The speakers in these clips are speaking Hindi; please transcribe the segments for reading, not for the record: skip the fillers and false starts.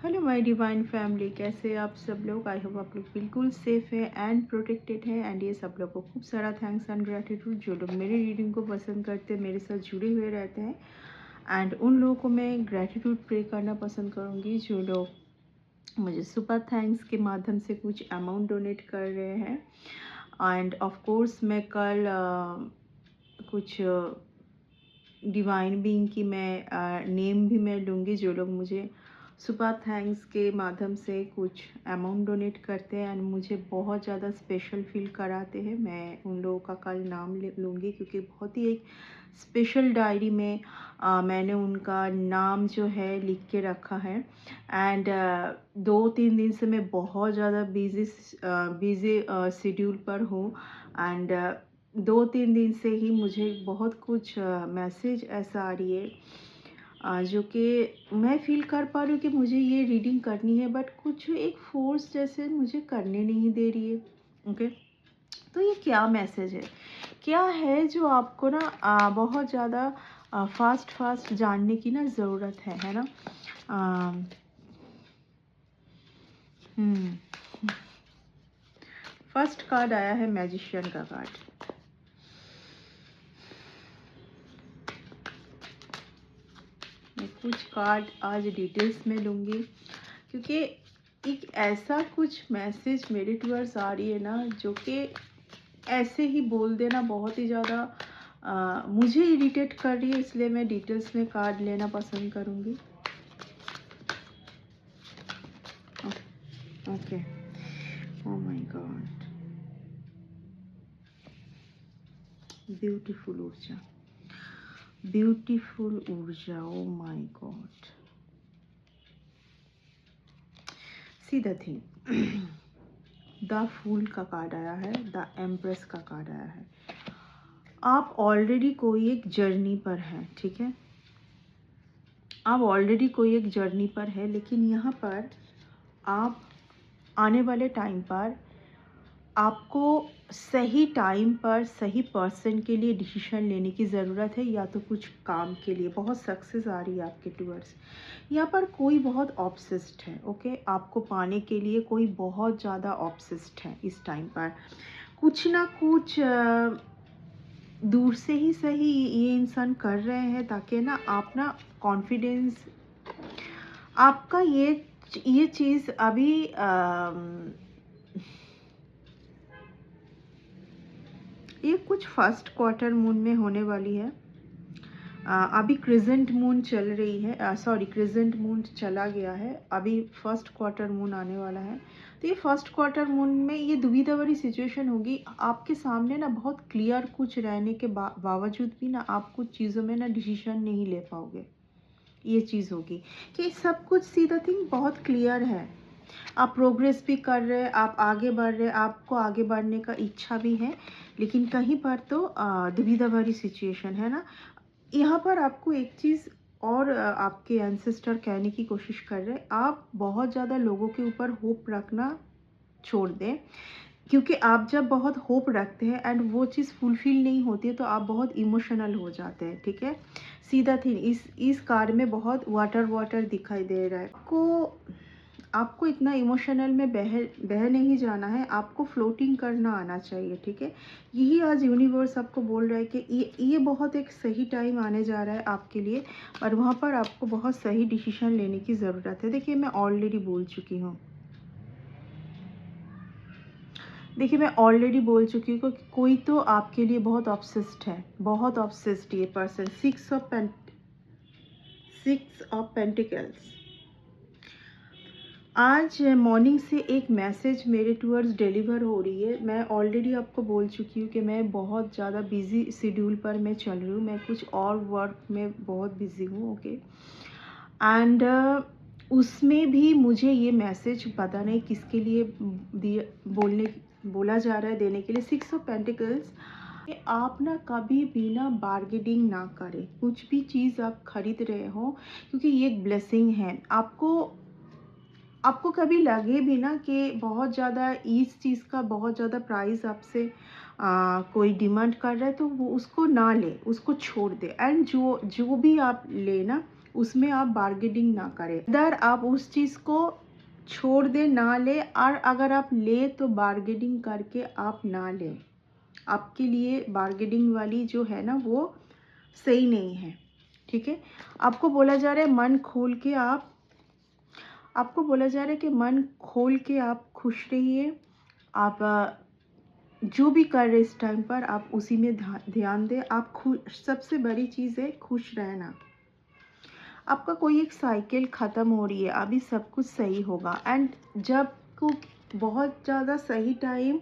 हेलो माय डिवाइन फैमिली, कैसे आप सब लोग। आई होप आप लोग बिल्कुल सेफ है एंड प्रोटेक्टेड है। एंड ये सब लोग को खूब सारा थैंक्स एंड ग्रेटिट्यूड जो लोग मेरे रीडिंग को पसंद करते हैं, मेरे साथ जुड़े हुए रहते हैं। एंड उन लोगों को मैं ग्रेटिट्यूड प्रे करना पसंद करूँगी जो लोग मुझे सुपर थैंक्स के माध्यम से कुछ अमाउंट डोनेट कर रहे हैं। एंड ऑफ कोर्स मैं कल कुछ डिवाइन बीइंग की मैं नेम भी मैं लूँगी जो लोग मुझे सुपर थैंक्स के माध्यम से कुछ अमाउंट डोनेट करते हैं एंड मुझे बहुत ज़्यादा स्पेशल फील कराते हैं। मैं उन लोगों का कल नाम लूँगी क्योंकि बहुत ही एक स्पेशल डायरी में मैंने उनका नाम जो है लिख के रखा है। एंड 2-3 दिन से मैं बहुत ज़्यादा बिज़ी शेड्यूल पर हूँ। एंड 2-3 दिन से ही मुझे बहुत कुछ मैसेज ऐसा आ रही है जो कि मैं फील कर पा रही हूँ कि मुझे ये रीडिंग करनी है, बट कुछ एक फोर्स जैसे मुझे करने नहीं दे रही है। ओके, तो ये क्या मैसेज है, क्या है जो आपको ना बहुत ज़्यादा फास्ट जानने की ना ज़रूरत है ना। फर्स्ट कार्ड आया है मैजिशियन का कार्ड। मैं कुछ कार्ड आज डिटेल्स में लूँगी क्योंकि एक ऐसा कुछ मैसेज मेरे टूवर्ड्स आ रही है ना जो कि ऐसे ही बोल देना बहुत ही ज़्यादा मुझे इरिटेट कर रही है, इसलिए मैं डिटेल्स में कार्ड लेना पसंद करूँगी। Okay, oh my god, beautiful ऊर्जा, ब्यूटीफुल ऊर्जा, oh my god. See the thing, the fool का कार्ड आया है, द एम्प्रेस का कार्ड आया है। आप ऑलरेडी कोई एक जर्नी पर हैं, ठीक है, आप ऑलरेडी कोई एक जर्नी पर है, लेकिन यहाँ पर आप आने वाले टाइम पर आपको सही टाइम पर सही पर्सन के लिए डिसीजन लेने की ज़रूरत है, या तो कुछ काम के लिए बहुत सक्सेस आ रही है आपके टूवर्ड्स। यहाँ पर कोई बहुत ऑब्सेस्ड है, ओके, आपको पाने के लिए कोई बहुत ज़्यादा ऑब्सेस्ड है इस टाइम पर। कुछ ना कुछ दूर से ही सही ये इंसान कर रहे हैं ताकि ना आप ना कॉन्फिडेंस आपका ये चीज़ अभी ये कुछ फर्स्ट क्वार्टर मून में होने वाली है। अभी क्रिसेंट मून चल रही है, सॉरी क्रिसेंट मून चला गया है, अभी फर्स्ट क्वार्टर मून आने वाला है। तो ये फर्स्ट क्वार्टर मून में ये दुविधा भरी सिचुएशन होगी आपके सामने ना। बहुत क्लियर कुछ रहने के बावजूद भी ना आप कुछ चीज़ों में ना डिसीजन नहीं ले पाओगे। ये चीज़ होगी कि सब कुछ सीधा थिंग बहुत क्लियर है, आप प्रोग्रेस भी कर रहे हैं, आप आगे बढ़ रहे हैं, आपको आगे बढ़ने का इच्छा भी है, लेकिन कहीं पर तो दुविधा भरी सिचुएशन है ना। यहाँ पर आपको एक चीज़ और आपके एंसेस्टर कहने की कोशिश कर रहे हैं, आप बहुत ज़्यादा लोगों के ऊपर होप रखना छोड़ दें, क्योंकि आप जब बहुत होप रखते हैं एंड वो चीज़ फुलफिल नहीं होती है तो आप बहुत इमोशनल हो जाते हैं, ठीक है। सीधा थिंग इस कार्ड में बहुत वाटर दिखाई दे रहा है। आपको इतना इमोशनल में बह नहीं जाना है, आपको फ्लोटिंग करना आना चाहिए, ठीक है। यही आज यूनिवर्स आपको बोल रहा है कि ये बहुत एक सही टाइम आने जा रहा है आपके लिए, और वहाँ पर आपको बहुत सही डिसीजन लेने की ज़रूरत है। देखिए मैं ऑलरेडी बोल चुकी हूँ, मैं ऑलरेडी बोल चुकी हूँ कि कोई तो आपके लिए बहुत ऑब्सेस्ड है, बहुत ऑब्सेस्ड ये पर्सन। 6 of pentacles. आज मॉर्निंग से एक मैसेज मेरे टूवर्ड्स डिलीवर हो रही है। मैं ऑलरेडी आपको बोल चुकी हूँ कि मैं बहुत ज़्यादा बिज़ी शेड्यूल पर मैं चल रही हूँ, मैं कुछ और वर्क में बहुत बिज़ी हूँ, ओके। एंड उसमें भी मुझे ये मैसेज पता नहीं किसके लिए बोला जा रहा है देने के लिए। 6 ऑफ पेंटिकल्स, आप ना कभी भी ना बार्गेनिंग ना करें, कुछ भी चीज़ आप खरीद रहे हो, क्योंकि ये एक ब्लेसिंग है। आपको कभी लगे भी ना कि बहुत ज़्यादा इस चीज़ का बहुत ज़्यादा प्राइस आपसे कोई डिमांड कर रहा है, तो वो उसको ना ले, उसको छोड़ दे। एंड जो भी आप ले ना, उसमें आप बार्गेनिंग ना करें। अगर आप उस चीज़ को छोड़ दे, ना ले, और अगर आप ले तो बार्गेनिंग करके आप ना लें। आपके लिए बार्गेनिंग वाली जो है ना वो सही नहीं है, ठीक है। आपको बोला जा रहा है मन खोल के आपको बोला जा रहा है कि मन खोल के आप खुश रहिए। आप जो भी कर रहे इस टाइम पर आप उसी में ध्यान दें। आप खुश, सबसे बड़ी चीज़ है खुश रहना। आपका कोई एक साइकिल ख़त्म हो रही है, अभी सब कुछ सही होगा। एंड जब को बहुत ज़्यादा सही टाइम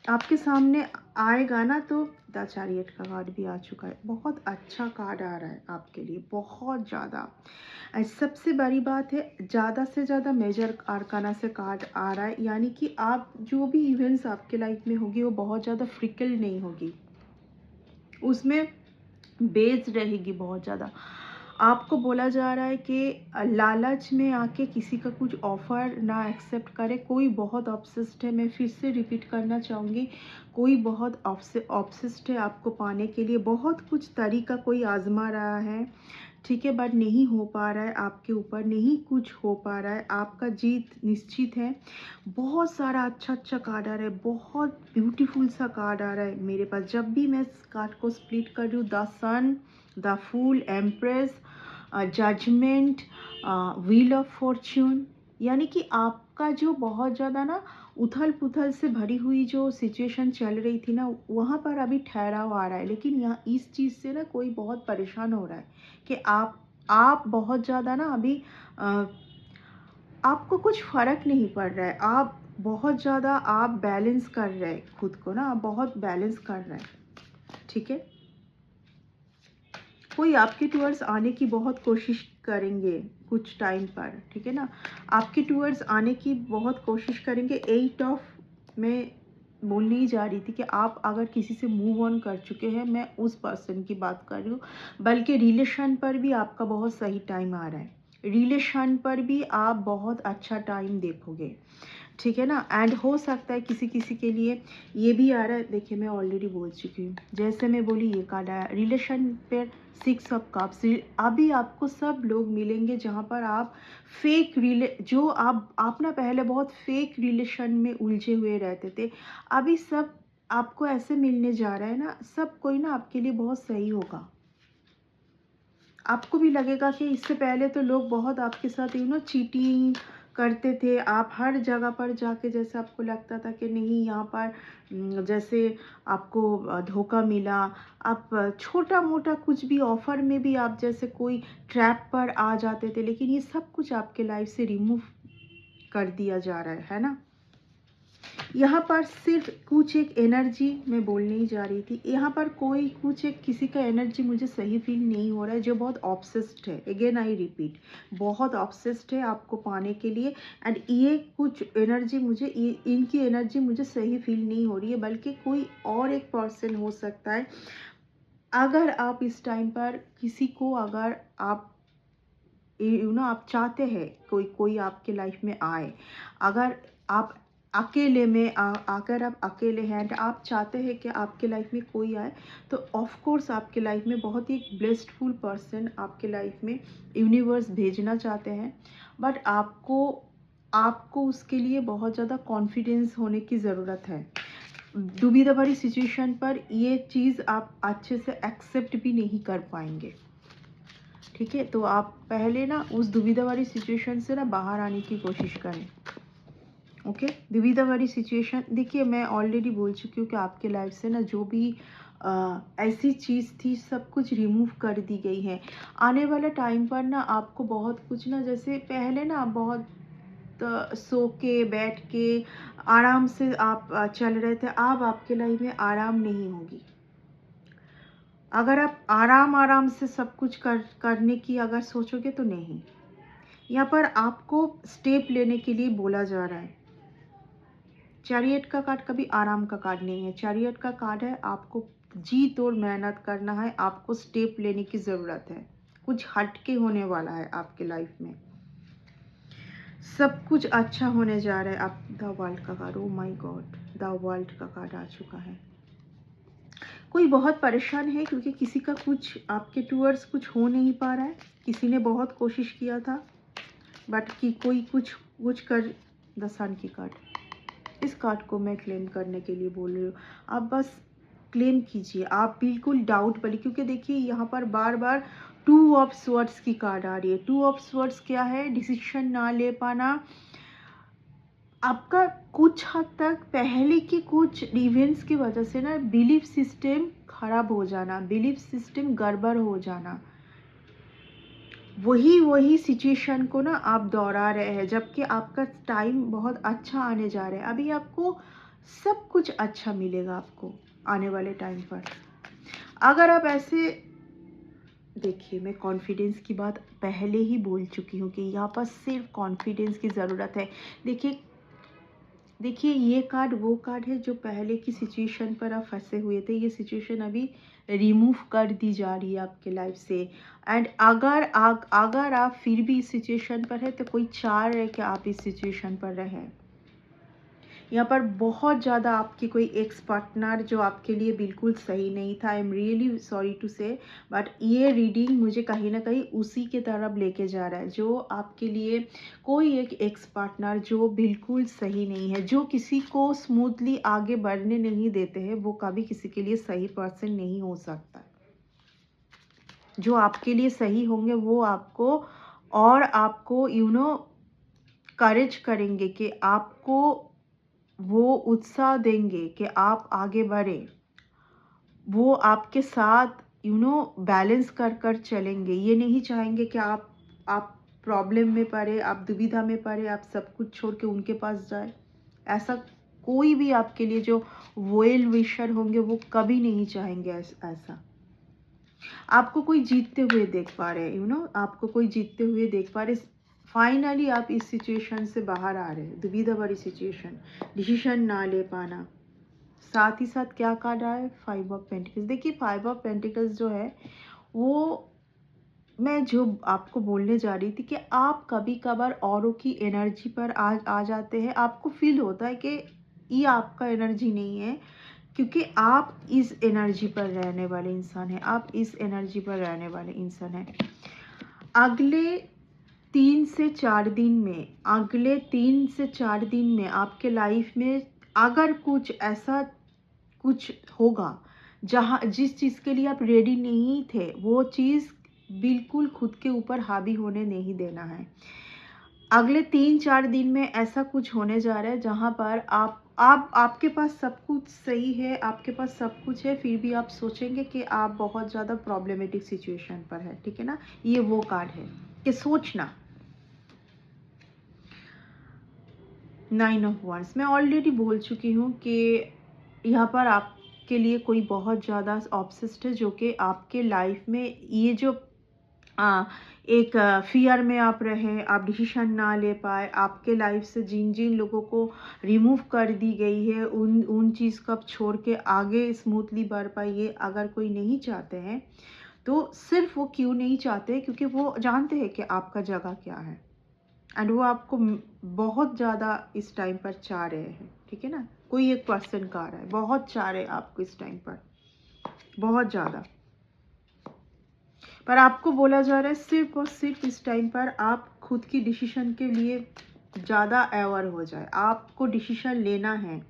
आपके सामने आएगा ना, तो द चैरियट का कार्ड भी आ चुका है। बहुत अच्छा कार्ड आ रहा है आपके लिए, बहुत ज़्यादा। एंड सबसे बड़ी बात है, ज़्यादा से ज़्यादा मेजर आर्काना से कार्ड आ रहा है, यानी कि आप जो भी इवेंट्स आपके लाइफ में होगी वो बहुत ज़्यादा फ्रिकल नहीं होगी, उसमें बेस रहेगी बहुत ज़्यादा। आपको बोला जा रहा है कि लालच में आके किसी का कुछ ऑफ़र ना एक्सेप्ट करें। कोई बहुत ऑब्सेस्ड है, मैं फिर से रिपीट करना चाहूँगी, कोई बहुत ऑब्सेस्ड है आपको पाने के लिए। बहुत कुछ तरीका कोई आजमा रहा है, ठीक है, बट नहीं हो पा रहा है आपके ऊपर, नहीं कुछ हो पा रहा है। आपका जीत निश्चित है। बहुत सारा अच्छा कार्ड आ रहा है, बहुत ब्यूटीफुल सा कार्ड आ रहा है मेरे पास। जब भी मैं इस कार्ड को स्प्लिट कर रही हूँ, the sun, the fool, empress, judgement, wheel of fortune, यानी कि आपका जो बहुत ज़्यादा ना उथल पुथल से भरी हुई जो सिचुएशन चल रही थी ना, वहाँ पर अभी ठहराव आ रहा है। लेकिन यहाँ इस चीज़ से ना कोई बहुत परेशान हो रहा है कि आप बहुत ज़्यादा ना अभी आपको कुछ फ़र्क नहीं पड़ रहा है। आप बहुत ज़्यादा आप बैलेंस कर रहे हैं खुद को ना, आप बहुत बैलेंस कर रहे हैं, ठीक है। कोई आपके टूवर्ड्स आने की बहुत कोशिश करेंगे कुछ टाइम पर, ठीक है ना। आपके टूवर्ड्स आने की बहुत कोशिश करेंगे। 8 ऑफ में बोलने ही जा रही थी कि आप अगर किसी से मूव ऑन कर चुके हैं, मैं उस पर्सन की बात कर रही हूँ। बल्कि रिलेशन पर भी आपका बहुत सही टाइम आ रहा है। रिलेशन पर भी आप बहुत अच्छा टाइम देखोगे, ठीक है ना। एंड हो सकता है किसी किसी के लिए ये भी आ रहा है। देखिए, मैं ऑलरेडी बोल चुकी हूँ, जैसे मैं बोली ये कार्ड आया रिलेशन पर 6 ऑफ कप्स। अभी आपको सब लोग मिलेंगे जहाँ पर आप जो आप ना पहले बहुत फेक रिलेशन में उलझे हुए रहते थे, अभी सब आपको ऐसे मिलने जा रहा है ना, सब कोई ना आपके लिए बहुत सही होगा। आपको भी लगेगा कि इससे पहले तो लोग बहुत आपके साथ चीटिंग करते थे। आप हर जगह पर जाके जैसे आपको लगता था कि नहीं, यहाँ पर जैसे आपको धोखा मिला। आप छोटा मोटा कुछ भी ऑफ़र में भी आप जैसे कोई ट्रैप पर आ जाते थे, लेकिन ये सब कुछ आपके लाइफ से रिमूव कर दिया जा रहा है ना। यहाँ पर सिर्फ कुछ एक एनर्जी मैं बोलने ही जा रही थी, यहाँ पर कोई कुछ एक किसी का एनर्जी मुझे सही फील नहीं हो रहा है, जो बहुत ऑब्सेस्ड है। अगेन आई रिपीट, बहुत ऑब्सेस्ड है आपको पाने के लिए। एंड ये कुछ एनर्जी मुझे इनकी एनर्जी मुझे सही फील नहीं हो रही है, बल्कि कोई और एक पर्सन हो सकता है। अगर आप इस टाइम पर किसी को, अगर आप आप चाहते हैं कोई आपके लाइफ में आए, अगर आप अकेले में अगर आप अकेले हैं एंड आप चाहते हैं कि आपके लाइफ में कोई आए, तो ऑफ कोर्स आपके लाइफ में बहुत ही ब्लेस्डफुल पर्सन आपके लाइफ में यूनिवर्स भेजना चाहते हैं। बट आपको उसके लिए बहुत ज़्यादा कॉन्फिडेंस होने की ज़रूरत है। दुविधा भरी सिचुएशन पर ये चीज़ आप अच्छे से एक्सेप्ट भी नहीं कर पाएंगे, ठीक है। तो आप पहले ना उस दुविधा वाली सिचुएशन से ना बाहर आने की कोशिश करें, ओके। दुविधा वाली सिचुएशन, देखिए मैं ऑलरेडी बोल चुकी हूँ कि आपके लाइफ से ना जो भी ऐसी चीज़ थी सब कुछ रिमूव कर दी गई है। आने वाला टाइम पर ना आपको बहुत कुछ ना, जैसे पहले ना बहुत सो के बैठ के आराम से आप चल रहे थे, अब आपके लाइफ में आराम नहीं होगी। अगर आप आराम से सब कुछ करने की अगर सोचोगे तो नहीं, यहाँ पर आपको स्टेप लेने के लिए बोला जा रहा है। चैरियट का कार्ड कभी आराम का कार्ड नहीं है। चैरियट का कार्ड है आपको जी तोड़ मेहनत करना है, आपको स्टेप लेने की ज़रूरत है। कुछ हटके होने वाला है आपके लाइफ में, सब कुछ अच्छा होने जा रहा है। आप द वर्ल्ड का card, oh my God, the world का कार्ड आ चुका है। कोई बहुत परेशान है क्योंकि किसी का कुछ आपके टूवर्ड्स कुछ हो नहीं पा रहा है। किसी ने बहुत कोशिश किया था बट कि कोई कुछ कर। द सन की कार्ड, इस कार्ड को मैं क्लेम करने के लिए बोल रही हूँ। आप बस क्लेम कीजिए, आप बिल्कुल डाउट वाली, क्योंकि देखिए यहाँ पर बार बार 2 ऑफ स्वर्ड्स की कार्ड आ रही है। 2 ऑफ स्वर्ड्स क्या है? डिसीजन ना ले पाना, आपका कुछ हद तक पहले के कुछ इवेंट्स की वजह से ना बिलीफ सिस्टम खराब हो जाना, बिलीफ सिस्टम गड़बड़ हो जाना, वही सिचुएशन को ना आप दोहरा रहे हैं, जबकि आपका टाइम बहुत अच्छा आने जा रहा है। अभी आपको सब कुछ अच्छा मिलेगा आपको आने वाले टाइम पर। अगर आप ऐसे देखिए, मैं कॉन्फिडेंस की बात पहले ही बोल चुकी हूँ कि यहाँ पर सिर्फ कॉन्फिडेंस की ज़रूरत है। देखिए ये कार्ड वो कार्ड है जो पहले की सिचुएशन पर आप फंसे हुए थे। ये सिचुएशन अभी रिमूव कर दी जा रही है आपके लाइफ से। एंड अगर आप फिर भी इस सिचुएशन पर है तो कोई चाह रहे कि आप इस सिचुएशन पर रहें। यहाँ पर बहुत ज़्यादा आपकी कोई एक्स पार्टनर जो आपके लिए बिल्कुल सही नहीं था। I am really sorry to say, but ये रीडिंग मुझे कहीं ना कहीं उसी के तरफ लेके जा रहा है, जो आपके लिए कोई एक एक्स पार्टनर जो बिल्कुल सही नहीं है, जो किसी को स्मूथली आगे बढ़ने नहीं देते हैं, वो कभी किसी के लिए सही पर्सन नहीं हो सकता। जो आपके लिए सही होंगे वो आपको करेज करेंगे कि आपको वो उत्साह देंगे कि आप आगे बढ़े। वो आपके साथ बैलेंस कर चलेंगे। ये नहीं चाहेंगे कि आप प्रॉब्लम में पड़े, आप दुविधा में पड़े, आप सब कुछ छोड़ के उनके पास जाए। ऐसा कोई भी आपके लिए जो वेल विशर होंगे वो कभी नहीं चाहेंगे ऐसा। आपको कोई जीतते हुए देख पा रहे हैं, आपको कोई जीतते हुए देख पा रहे। फाइनली आप इस सिचुएशन से बाहर आ रहे हैं, दुविधा भरी सिचुएशन, डिसीजन ना ले पाना। साथ ही साथ क्या कार्ड आया है? 5 ऑफ पेंटिकल्स। देखिए 5 ऑफ पेंटिकल्स जो है वो मैं जो आपको बोलने जा रही थी कि आप कभी कभार औरों की एनर्जी पर आ जाते हैं। आपको फील होता है कि ये आपका एनर्जी नहीं है, क्योंकि आप इस एनर्जी पर रहने वाले इंसान हैं। आप इस एनर्जी पर रहने वाले इंसान हैं। अगले 3 से 4 दिन में आपके लाइफ में अगर कुछ ऐसा कुछ होगा जिस चीज़ के लिए आप रेडी नहीं थे, वो चीज़ बिल्कुल खुद के ऊपर हावी होने नहीं देना है। अगले 3-4 दिन में ऐसा कुछ होने जा रहा है जहाँ पर आपके पास सब कुछ सही है, आपके पास सब कुछ है, फिर भी आप सोचेंगे कि आप बहुत ज़्यादा प्रॉब्लमेटिक सिचुएशन पर है। ठीक है ना? ये वो कार्ड है कि सोचना। 9 ऑफ वांड्स, मैं ऑलरेडी बोल चुकी हूँ कि यहाँ पर आपके लिए कोई बहुत ज़्यादा ऑब्सेस्ड है, जो कि आपके लाइफ में ये जो एक फियर में आप रहे, आप डिसीजन ना ले पाए, आपके लाइफ से जिन जिन लोगों को रिमूव कर दी गई है उन चीज़ को आप छोड़ के आगे स्मूथली बढ़ पाइए। अगर कोई नहीं चाहते हैं तो सिर्फ वो क्यों नहीं चाहते, क्योंकि वो जानते हैं कि आपका जगह क्या है एंड वो आपको बहुत ज़्यादा इस टाइम पर चाह रहे हैं। ठीक है ना? कोई एक पर्सन का आ रहा है, बहुत चाह रहे हैं आपको इस टाइम पर, बहुत ज़्यादा। पर आपको बोला जा रहा है सिर्फ और सिर्फ इस टाइम पर आप खुद की डिसीजन के लिए ज़्यादा अवेयर हो जाए, आपको डिसीजन लेना है।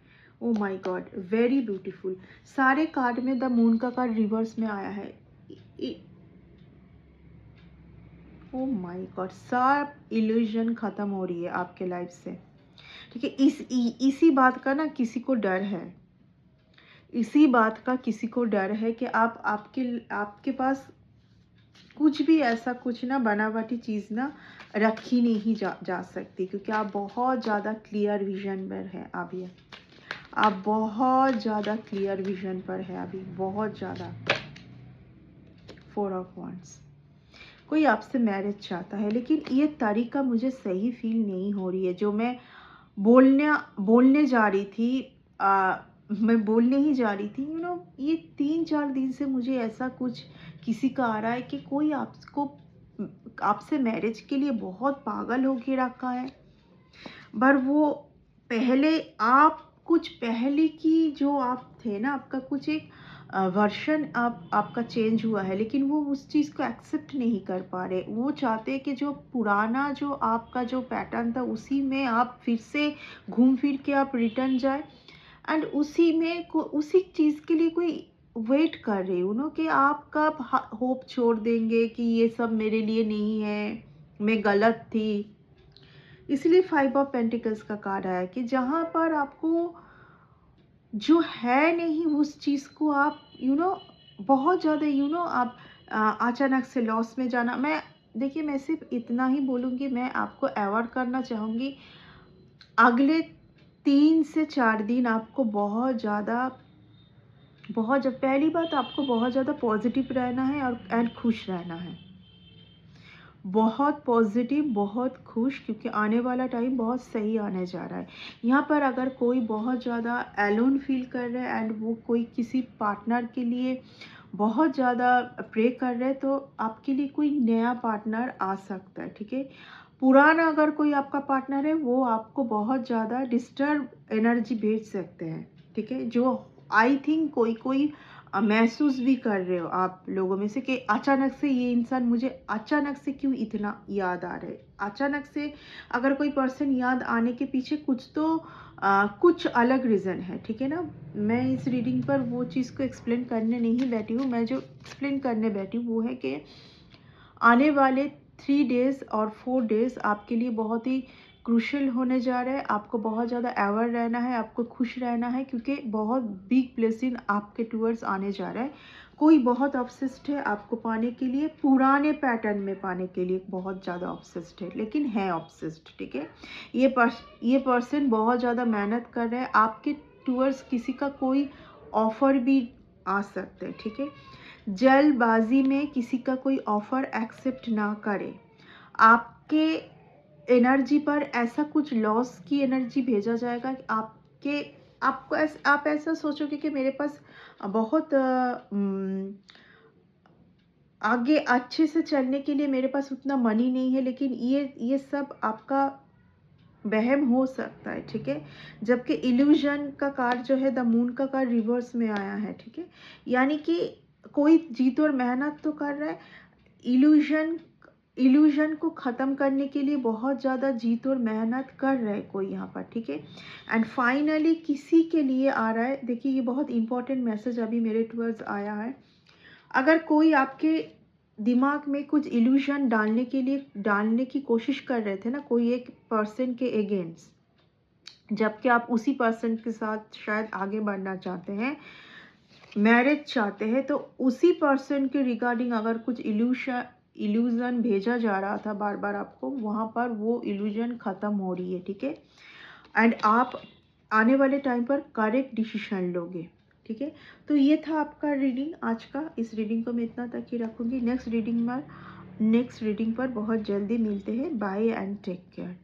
Oh my God, very beautiful. सारे कार्ड में द मून का कार्ड रिवर्स में आया है। ओ माय गॉड, सब इल्यूजन खत्म हो रही है आपके लाइफ से। ठीक है? इसी बात का ना किसी को डर है, इसी बात का किसी को डर है कि आपके पास कुछ भी ऐसा कुछ ना बनावटी चीज़ ना रखी नहीं जा सकती, क्योंकि आप बहुत ज़्यादा क्लियर विजन पर हैं अभी। आप बहुत ज़्यादा क्लियर विजन पर है अभी, बहुत ज़्यादा। 4 ऑफ वांड्स, कोई आपसे मैरिज चाहता है, लेकिन ये तरीका मुझे सही फील नहीं हो रही है। जो मैं बोलने जा रही थी, मैं बोलने ही जा रही थी, ये 3-4 दिन से मुझे ऐसा कुछ किसी का आ रहा है कि कोई आपसे मैरिज के लिए बहुत पागल होके रखा है। पर वो पहले की जो आप थे ना, आपका कुछ एक वर्शन आपका चेंज हुआ है, लेकिन वो उस चीज़ को एक्सेप्ट नहीं कर पा रहे। वो चाहते हैं कि जो पुराना जो आपका जो पैटर्न था उसी में आप फिर से घूम फिर के आप रिटर्न जाए, एंड उसी में उसी चीज़ के लिए कोई वेट कर रहे हो ना कि आप कब होप छोड़ देंगे कि ये सब मेरे लिए नहीं है, मैं गलत थी। इसलिए 5 ऑफ पेंटिकल्स का कार्ड आया कि जहाँ पर आपको जो है नहीं उस चीज़ को आप बहुत ज़्यादा आप अचानक से लॉस में जाना। देखिए, मैं सिर्फ इतना ही बोलूँगी, मैं आपको अवॉइड करना चाहूँगी। अगले 3 से 4 दिन आपको जब पहली बात आपको बहुत ज़्यादा पॉजिटिव रहना है और एंड खुश रहना है। बहुत पॉजिटिव, बहुत खुश, क्योंकि आने वाला टाइम बहुत सही आने जा रहा है। यहाँ पर अगर कोई बहुत ज़्यादा एलोन फील कर रहा है एंड वो कोई किसी पार्टनर के लिए बहुत ज़्यादा प्रे कर रहे हैं, तो आपके लिए कोई नया पार्टनर आ सकता है, ठीक है। पुराना अगर कोई आपका पार्टनर है, वो आपको बहुत ज़्यादा डिस्टर्ब एनर्जी भेज सकते हैं, ठीक है। जो आई थिंक कोई महसूस भी कर रहे हो आप लोगों में से कि अचानक से ये इंसान मुझे अचानक से क्यों इतना याद आ रहा है। अचानक से अगर कोई पर्सन याद आने के पीछे कुछ अलग रीज़न है, ठीक है ना। मैं इस रीडिंग पर वो चीज़ को एक्सप्लेन करने नहीं बैठी हूँ। मैं जो एक्सप्लेन करने बैठी हूँ वो है कि आने वाले 3 डेज़ और 4 डेज़ आपके लिए बहुत ही क्रूशियल होने जा रहा है। आपको बहुत ज़्यादा अवेयर रहना है, आपको खुश रहना है, क्योंकि बहुत बिग ब्लेसिंग आपके टुवर्ड्स आने जा रहा है। कोई बहुत ऑब्सेस्ड है आपको पाने के लिए, पुराने पैटर्न में पाने के लिए बहुत ज़्यादा ऑब्सेस्ड है, लेकिन है ऑब्सेस्ड, ठीक है। ये पर्सन बहुत ज़्यादा मेहनत कर रहे हैं आपके टुवर्ड्स। किसी का कोई ऑफ़र भी आ सकता है, ठीक है। जल्दबाजी में किसी का कोई ऑफ़र एक्सेप्ट ना करें। आपके एनर्जी पर ऐसा कुछ लॉस की एनर्जी भेजा जाएगा कि आप ऐसा सोचोगे कि मेरे पास बहुत आगे अच्छे से चलने के लिए मेरे पास उतना मनी नहीं है, लेकिन ये सब आपका वहम हो सकता है, ठीक है। जबकि इल्यूजन का कार्ड जो है, द मून का कार्ड रिवर्स में आया है, ठीक है। यानी कि कोई जीत और मेहनत तो कर रहा है, इल्यूजन को ख़त्म करने के लिए बहुत ज़्यादा जीत और मेहनत कर रहा है कोई यहाँ पर, ठीक है। एंड फाइनली किसी के लिए आ रहा है। देखिए, ये बहुत इंपॉर्टेंट मैसेज अभी मेरे टुवर्ड्स आया है। अगर कोई आपके दिमाग में कुछ इल्यूजन डालने की कोशिश कर रहे थे ना, कोई एक पर्सन के अगेंस्ट, जबकि आप उसी पर्सन के साथ शायद आगे बढ़ना चाहते हैं, मैरिज चाहते हैं, तो उसी पर्सन के रिगार्डिंग अगर कुछ इल्यूजन भेजा जा रहा था बार बार आपको, वहाँ पर वो इल्यूजन ख़त्म हो रही है, ठीक है। एंड आप आने वाले टाइम पर करेक्ट डिसीजन लोगे, ठीक है। तो ये था आपका रीडिंग आज का। इस रीडिंग को मैं इतना तक ही रखूँगी। नेक्स्ट रीडिंग पर बहुत जल्दी मिलते हैं। Bye and take care.